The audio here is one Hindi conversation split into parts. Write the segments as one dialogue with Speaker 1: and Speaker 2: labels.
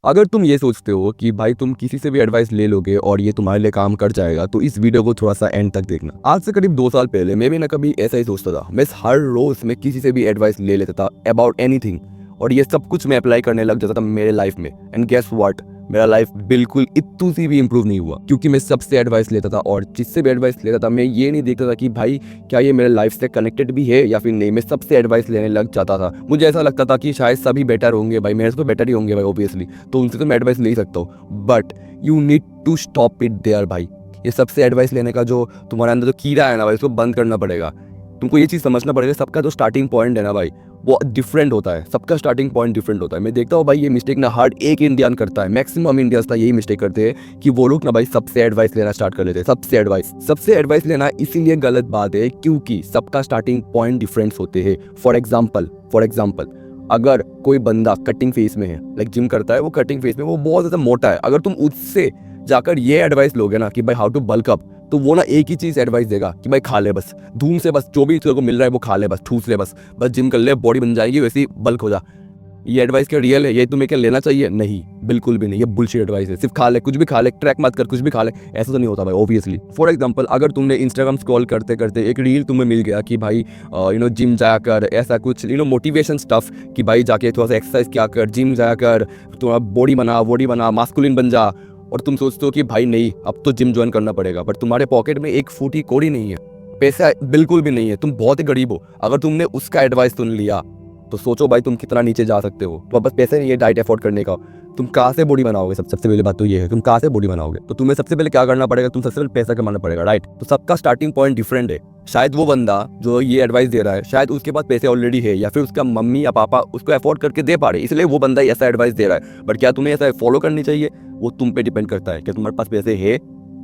Speaker 1: अगर तुम ये सोचते हो कि भाई तुम किसी से भी एडवाइस ले लोगे और ये तुम्हारे लिए काम कर जाएगा, तो इस वीडियो को थोड़ा सा एंड तक देखना। आज से करीब 2 साल पहले मैं भी ना कभी ऐसा ही सोचता था। मैं हर रोज में किसी से भी एडवाइस ले लेता था अबाउट एनीथिंग, और ये सब कुछ मैं अप्लाई करने लग जाता था मेरे लाइफ में। एंड गेस व्हाट, मेरा लाइफ बिल्कुल इतू सी भी इंप्रूव नहीं हुआ, क्योंकि मैं सबसे एडवाइस लेता था और जिससे भी एडवाइस लेता था मैं ये नहीं देखता था कि भाई क्या ये मेरे लाइफ से कनेक्टेड भी है या फिर नहीं। मैं सबसे एडवाइस लेने लग जाता था। मुझे ऐसा लगता था कि शायद सभी बेटर होंगे भाई, मेरे से तो बेटर ही होंगे भाई ऑब्वियसली, तो उनसे तो मैं एडवाइस ले ही सकता हूँ। But you need to stop it there भाई। ये सबसे एडवाइस लेने का जो तुम्हारे अंदर जो कीड़ा है ना भाई, उसको बंद करना पड़ेगा। तुमको ये चीज़ समझना पड़ेगा, सबका जो स्टार्टिंग पॉइंट है ना भाई, वो डिफरेंट होता है। सबका स्टार्टिंग पॉइंट डिफरेंट होता है। मैं देखता हूँ भाई ये मिस्टेक ना हर एक इंडियन करता है। मैक्सिमम इंडियंस ना यही मिस्टेक करते हैं कि वो लोग ना भाई सबसे एडवाइस लेना स्टार्ट कर लेते हैं। सबसे एडवाइस लेना इसीलिए गलत बात है क्योंकि सबका स्टार्टिंग पॉइंट डिफरेंट होते हैं। फॉर एग्जाम्पल अगर कोई बंदा कटिंग फेस में है, लाइक जिम करता है, वो कटिंग फेस में, वो बहुत ज़्यादा मोटा है, अगर तुम उससे जाकर ये एडवाइस लोगे ना कि भाई हाउ टू बल्क अप, तो वो ना एक ही चीज़ एडवाइस देगा कि भाई खा ले बस, धूम से बस, जो भी तेरे को मिल रहा है वो खा ले बस, ठूस ले बस जिम कर ले, बॉडी बन जाएगी, वैसे ही बल्क हो जा। ये एडवाइस क्या रियल है? ये तुम्हें क्या लेना चाहिए? नहीं, बिल्कुल भी नहीं। ये बुलशिट एडवाइस है। सिर्फ खा ले, कुछ भी खा ले, ट्रैक मत कर, कुछ भी खा ले, ऐसा तो नहीं होता भाई ऑब्वियसली। फॉर एग्जांपल, अगर तुमने इंस्टाग्राम स्क्रॉल करते करते एक रील तुम्हें मिल गया कि भाई जिम जाया कर, ऐसा कुछ मोटिवेशन स्टफ कि भाई जाके थोड़ा सा एक्सरसाइज किया कर, जिम जाया कर, थोड़ा बॉडी बना, मास्कुलिन बन जा, और तुम सोचते हो कि भाई नहीं अब तो जिम ज्वाइन करना पड़ेगा, बट तुम्हारे पॉकेट में एक फूटी कौड़ी नहीं है, पैसा बिल्कुल भी नहीं है, तुम बहुत ही गरीब हो। अगर तुमने उसका एडवाइस सुन लिया तो सोचो भाई तुम कितना नीचे जा सकते हो। तो बस पैसे नहीं है डाइट अफोर्ड करने का, तुम कहाँ से बॉडी बनाओगे? सबसे पहले बात तो ये है, तुम कहाँ से बॉडी बनाओगे? तो तुम्हें सबसे पहले क्या करना पड़ेगा? तुम सबसे पहले पैसा कमाना पड़ेगा, राइट? तो सबका स्टार्टिंग पॉइंट डिफरेंट है। शायद वो बंदा जो ये एडवाइस दे रहा है, शायद उसके पास पैसे ऑलरेडी है, या फिर उसका मम्मी या पापा उसको अफोर्ड करके दे पा रहे, इसलिए वो बंदा ऐसा एडवाइस दे रहा है। बट क्या तुम्हें ऐसा फॉलो करनी चाहिए? वो तुम पे डिपेंड करता है कि तुम्हारे पास पैसे है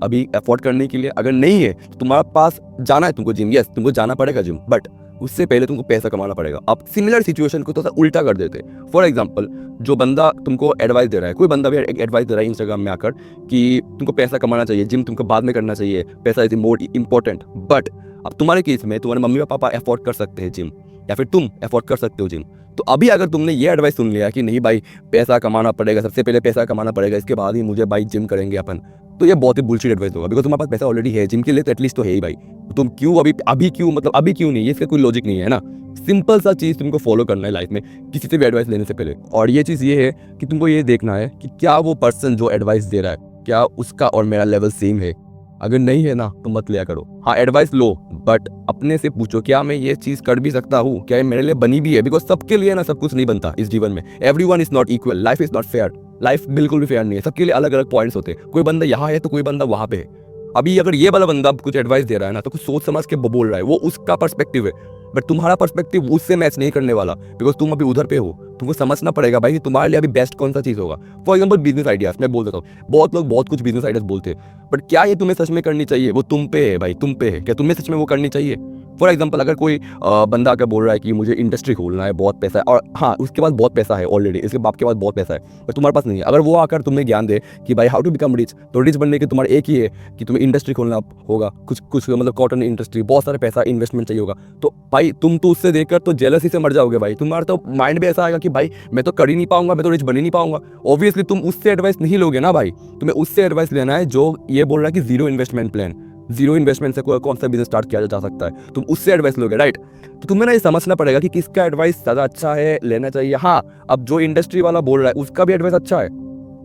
Speaker 1: अभी अफोर्ड करने के लिए। अगर नहीं है तो तुम्हारे पास जाना है तुमको जिम, यस तुमको जाना पड़ेगा जिम, बट उससे पहले तुमको पैसा कमाना पड़ेगा। अब सिमिलर सिचुएशन को थोड़ा सा उल्टा कर देते हैं। फॉर एग्जांपल, जो बंदा तुमको एडवाइस दे रहा है, कोई बंदा भी एडवाइस दे रहा है इंस्टाग्राम में आकर कि तुमको पैसा कमाना चाहिए, जिम तुमको बाद में करना चाहिए, पैसा इज मोर इम्पोर्टेंट। बट अब तुम्हारे केस में तुम्हारे मम्मी पापा अफोर्ड कर सकते हैं जिम, या फिर तुम अफोर्ड कर सकते हो जिम। तो अभी अगर तुमने ये एडवाइस सुन लिया कि नहीं भाई पैसा कमाना पड़ेगा, सबसे पहले पैसा कमाना पड़ेगा, इसके बाद ही मुझे भाई जिम करेंगे अपन, तो ये बहुत ही बुलशिट एडवाइस होगा। बिकॉज तुम्हारे पास पैसा ऑलरेडी है जिम के लिए, तो एटलीस्ट तो है ही भाई। तुम क्यों अभी क्यों नहीं? इसका कोई लॉजिक नहीं है ना। सिंपल सा चीज़ तुमको फॉलो करना है लाइफ में किसी से भी एडवाइस लेने से पहले, और ये चीज़ ये है कि तुमको ये देखना है कि क्या वो पर्सन जो एडवाइस दे रहा है, क्या उसका और मेरा लेवल सेम है। अगर नहीं है ना तो मत लिया करो। हाँ एडवाइस लो, बट अपने से पूछो क्या मैं ये चीज़ कर भी सकता हूँ, क्या ये मेरे लिए बनी भी है? बिकॉज सबके लिए ना सब कुछ नहीं बनता इस जीवन में। Everyone is not equal, life is not fair. Life बिल्कुल भी फेयर नहीं है, सबके लिए अलग अलग पॉइंट्स होते हैं। कोई बंदा यहाँ है तो कोई बंदा वहाँ पे है। अभी अगर ये वाला बंदा कुछ एडवाइस दे रहा है ना, तो कुछ सोच समझ के बोल रहा है, वो उसका पर्सपेक्टिव है, बट तुम्हारा पर्सपेक्टिव उससे मैच नहीं करने वाला, बिकॉज तुम अभी उधर पे हो। तुमको समझना पड़ेगा भाई कि तुम्हारे लिए अभी बेस्ट कौन सा चीज़ होगा। फॉर एग्जाम्पल बिजनेस आइडियाज, मैं बोल देता हूँ, बहुत लोग बहुत कुछ बिजनेस आइडियाज बोलते हैं, बट क्या ये तुम्हें सच में करनी चाहिए? वो तुम पे है भाई, तुम पे है, क्या तुम्हें सच में वो करनी चाहिए? फॉर एग्जाम्पल, अगर कोई बंदा आकर बोल रहा है कि मुझे इंडस्ट्री खोलना है, बहुत पैसा है, और हाँ उसके पास बहुत पैसा है ऑलरेडी, इसके बाप के पास बहुत पैसा है, पर तुम्हारे पास नहीं है। अगर वो आकर तुम्हें ज्ञान दे कि भाई हाउ टू बिकम रिच, तो रिच बनने के तुम्हारा एक ही है कि तुम्हें इंडस्ट्री खोलना होगा, कुछ मतलब कॉटन इंडस्ट्री, बहुत सारा पैसा इन्वेस्टमेंट चाहिए होगा, तो भाई तुम तो उससे देखकर तो जेलसी से मर जाओगे भाई। तुम्हारा तो माइंड में ऐसा आएगा कि भाई मैं तो कर ही नहीं पाऊंगा, मैं तो रिच बन ही नहीं पाऊंगा। ऑब्वियसली तुम उससे एडवाइस नहीं लोगे ना भाई, तुम्हें उससे एडवाइस लेना है जो ये बोल रहा है कि zero investment plan, zero investment से कौन सा बिजनेस स्टार्ट किया जा सकता है, तुम उससे एडवाइस लोगे, राइट? तो तुम्हें ना ये समझना पड़ेगा कि किसका एडवाइस ज़्यादा अच्छा है, लेना चाहिए। हाँ अब जो इंडस्ट्री वाला बोल रहा है उसका भी एडवाइस अच्छा है,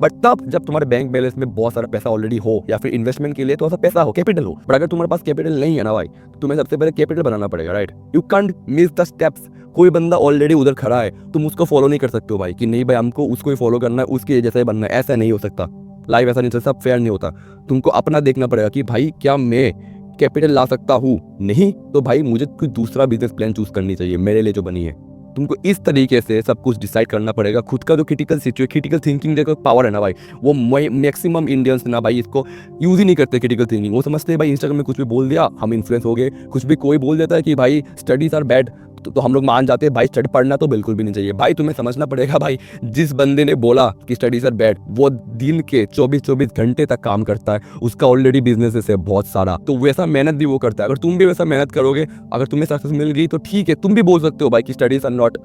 Speaker 1: बट तब जब तुम्हारे बैंक बैलेंस में बहुत सारा पैसा ऑलरेडी हो, या फिर इन्वेस्टमेंट के लिए थोड़ा सा पैसा हो, कैपिटल हो। बट अगर तुम्हारे पास कैपिटल नहीं है ना भाई, तो तुम्हें सबसे पहले कैपिटल बनाना पड़ेगा, right? You can't miss the steps. कोई बंदा ऑलरेडी उधर खड़ा है, तुम उसको फॉलो नहीं कर सकते हो भाई कि नहीं भाई हमको उसको ही फॉलो करना है, उसके जैसा ही बनना है, ऐसा नहीं हो सकता। लाइफ ऐसा नहीं चलता, सब फेयर नहीं होता। तुमको अपना देखना पड़ेगा कि भाई क्या मैं कैपिटल ला सकता हूँ? नहीं तो भाई मुझे कोई दूसरा बिजनेस प्लान चूज करनी चाहिए मेरे लिए जो बनी है। तुमको इस तरीके से सब कुछ डिसाइड करना पड़ेगा। खुद का जो क्रिटिकल थिंकिंग देखो पावर है ना भाई, वो मैक्सिमम इंडियंस ना भाई इसको यूज ही नहीं करते क्रिटिकल थिंकिंग। वो समझते हैं भाई इंस्टाग्राम में कुछ भी बोल दिया हम इन्फ्लुएंस हो गए, कुछ भी कोई बोल देता है कि भाई स्टडीज आर बैड, तो हम लोग मान जाते हैं भाई स्टडी पढ़ना तो बिल्कुल भी नहीं चाहिए। भाई तुम्हें समझना पड़ेगा भाई, जिस बंदे ने बोला कि स्टडीज आर बैड, वो दिन के 24-24 घंटे तक काम करता है, उसका ऑलरेडी बिजनेस है बहुत सारा, तो वैसा मेहनत भी वो करता है। अगर तुम भी वैसा मेहनत करोगे, अगर तुम्हें सक्सेस मिल गई तो ठीक है, तुम भी बोल सकते हो भाई कि studies are not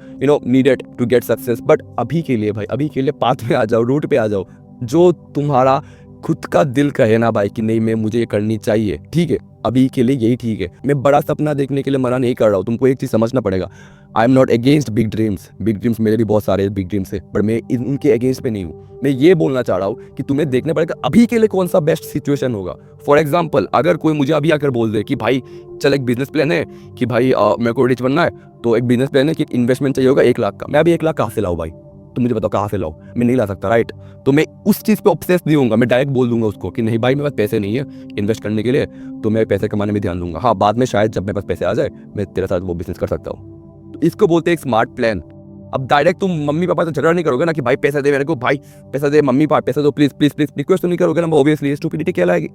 Speaker 1: needed to get success. But अभी के लिए भाई, अभी के लिए पाथ में आ जाओ, रूट पे आ जाओ, जो तुम्हारा खुद का दिल कहे ना भाई कि नहीं मैं मुझे ये करनी चाहिए, ठीक है, अभी के लिए यही ठीक है। मैं बड़ा सपना देखने के लिए मना नहीं कर रहा हूँ, तुमको एक चीज समझना पड़ेगा, I am not against big dreams. Big dreams मेरे भी बहुत सारे बिग ड्रीम्स है, बट मैं उनके अगेंस्ट पे नहीं हूँ। मैं ये बोलना चाह रहा हूँ कि तुम्हें देखना पड़ेगा अभी के लिए कौन सा बेस्ट सिचुएशन होगा। फॉर एग्जाम्पल, अगर कोई मुझे अभी आकर बोल दे कि भाई चल एक बिजनेस प्लान है कि भाई मेरे को रिच बनना है, तो एक बिजनेस प्लान है कि इन्वेस्टमेंट चाहिए होगा 1 लाख का, मैं अभी 1 लाख कहाँ से लाऊं भाई, तो मुझे बताओ कहाँ से लाऊं, मैं नहीं ला सकता, राइट। तो मैं उस चीज़ पे ऑब्सेस नहीं होऊंगा, मैं डायरेक्ट बोल दूंगा उसको कि नहीं भाई मेरे पास पैसे नहीं है इन्वेस्ट करने के लिए, तो मैं पैसे कमाने में ध्यान दूंगा। हाँ, बाद में शायद जब मेरे पास पैसे आ जाए मैं तेरे साथ वो बिजनेस कर सकता हूँ। तो इसको बोलते हैं एक स्मार्ट प्लान। अब डायरेक्ट तुम मम्मी पापा से झगड़ा नहीं करोगे ना कि भाई पैसा दे मेरे को, भाई पैसा दे, मम्मी पापा पैसा दो प्लीज प्लीज प्लीज, रिक्वेस्ट तो नहीं करोगे ना, ऑब्वियसली स्टुपिडिटी कहलाएगी।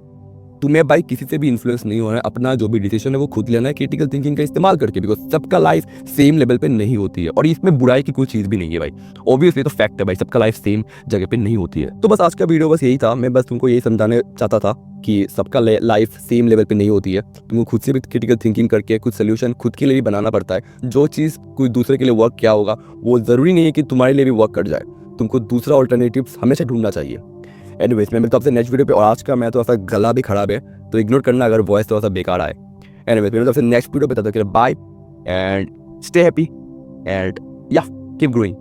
Speaker 1: तुम्हें भाई किसी से भी इन्फ्लुएंस नहीं होना है, अपना जो भी डिसीजन है वो खुद लेना है क्रिटिकल थिंकिंग का इस्तेमाल करके, बिकॉज सबका लाइफ सेम लेवल पे नहीं होती है और इसमें बुराई की कोई चीज भी नहीं है भाई, ऑब्वियसली तो फैक्ट है भाई, सबका लाइफ सेम जगह पे नहीं होती है। तो बस आज का वीडियो बस यही था, मैं बस तुमको यही समझाने चाहता था कि सबका लाइफ सेम लेवल पे नहीं होती है, तुमको खुद से भी क्रिटिकल थिंकिंग करके कुछ सोल्यूशन खुद के लिए भी बनाना पड़ता है। जो चीज़ कोई दूसरे के लिए वर्क किया होगा वो ज़रूरी नहीं है कि तुम्हारे लिए भी वर्क कर जाए, तुमको दूसरा ऑल्टरनेटिव हमेशा ढूंढना चाहिए। एनीवेज, मैं मिलता हूं आपसे नेक्स्ट वीडियो पे, और आज का मैं तो ऐसा गला भी खराब है तो इग्नोर करना अगर वॉइस तो ऐसा बेकार आए। एनीवेज, मैं मिलता हूं आपसे नेक्स्ट वीडियो पे, तब तक के लिए bye and stay happy and या कीप ग्रोइंग।